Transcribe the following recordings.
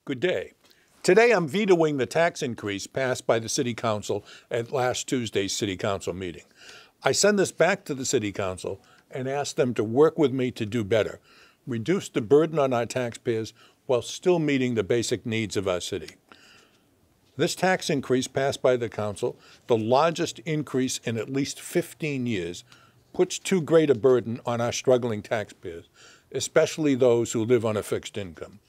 Good day. Today I'm vetoing the tax increase passed by the City Council at last Tuesday's City Council meeting. I send this back to the City Council and ask them to work with me to do better, reduce the burden on our taxpayers while still meeting the basic needs of our city. This tax increase passed by the Council, the largest increase in at least 15 years, puts too great a burden on our struggling taxpayers, especially those who live on a fixed income.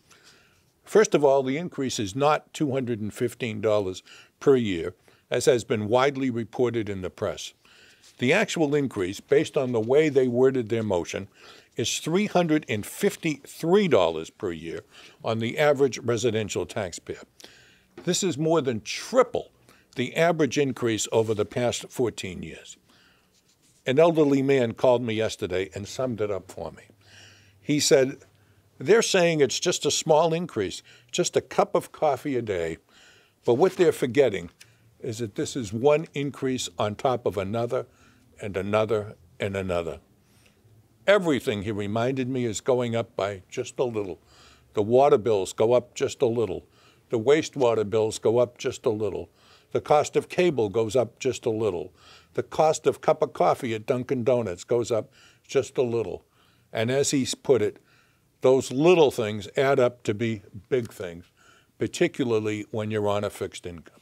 First of all, the increase is not $215 per year, as has been widely reported in the press. The actual increase, based on the way they worded their motion, is $353 per year on the average residential taxpayer. This is more than triple the average increase over the past 14 years. An elderly man called me yesterday and summed it up for me. He said, "They're saying it's just a small increase, just a cup of coffee a day. But what they're forgetting is that this is one increase on top of another and another and another. Everything," he reminded me, "is going up by just a little. The water bills go up just a little. The wastewater bills go up just a little. The cost of cable goes up just a little. The cost of a cup of coffee at Dunkin' Donuts goes up just a little." And as he's put it, those little things add up to be big things, particularly when you're on a fixed income.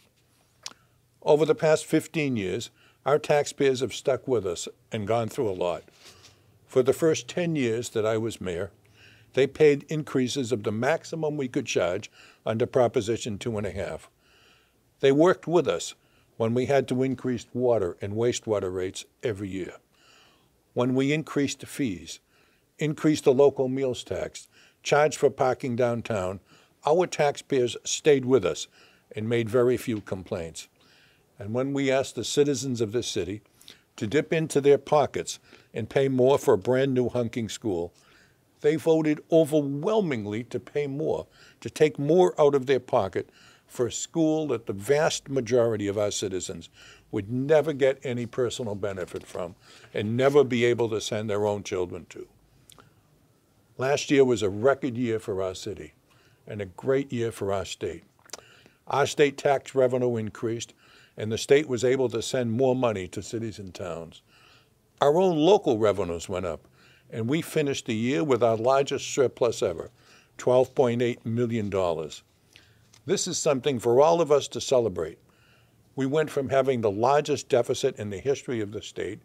Over the past 15 years, our taxpayers have stuck with us and gone through a lot. For the first 10 years that I was mayor, they paid increases of the maximum we could charge under Proposition 2.5. They worked with us when we had to increase water and wastewater rates every year, when we increased the fees, increased the local meals tax, charged for parking downtown. Our taxpayers stayed with us and made very few complaints. And when we asked the citizens of this city to dip into their pockets and pay more for a brand new hunking school, they voted overwhelmingly to pay more, to take more out of their pocket for a school that the vast majority of our citizens would never get any personal benefit from and never be able to send their own children to. Last year was a record year for our city and a great year for our state. Our state tax revenue increased, and the state was able to send more money to cities and towns. Our own local revenues went up, and we finished the year with our largest surplus ever, $12.8 million. This is something for all of us to celebrate. We went from having the largest deficit in the history of the state,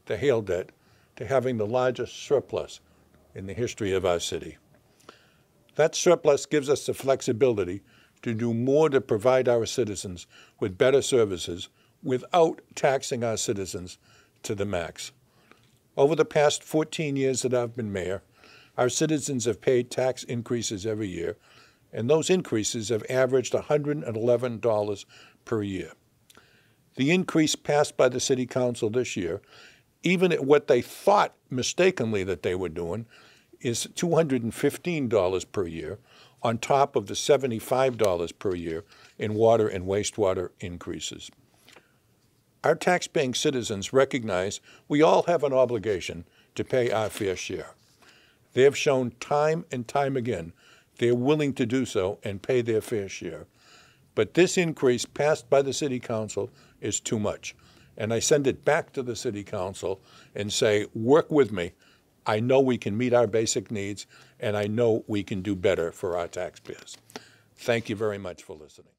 the hail debt, to having the largest surplus in the history of our city. That surplus gives us the flexibility to do more to provide our citizens with better services without taxing our citizens to the max. Over the past 14 years that I've been mayor, our citizens have paid tax increases every year, and those increases have averaged $111 per year. The increase passed by the City Council this year, even at what they thought mistakenly that they were doing, is $215 per year on top of the $75 per year in water and wastewater increases. Our tax-paying citizens recognize we all have an obligation to pay our fair share. They have shown time and time again they're willing to do so and pay their fair share. But this increase passed by the City Council is too much. And I send it back to the City Council and say, work with me. I know we can meet our basic needs, and I know we can do better for our taxpayers. Thank you very much for listening.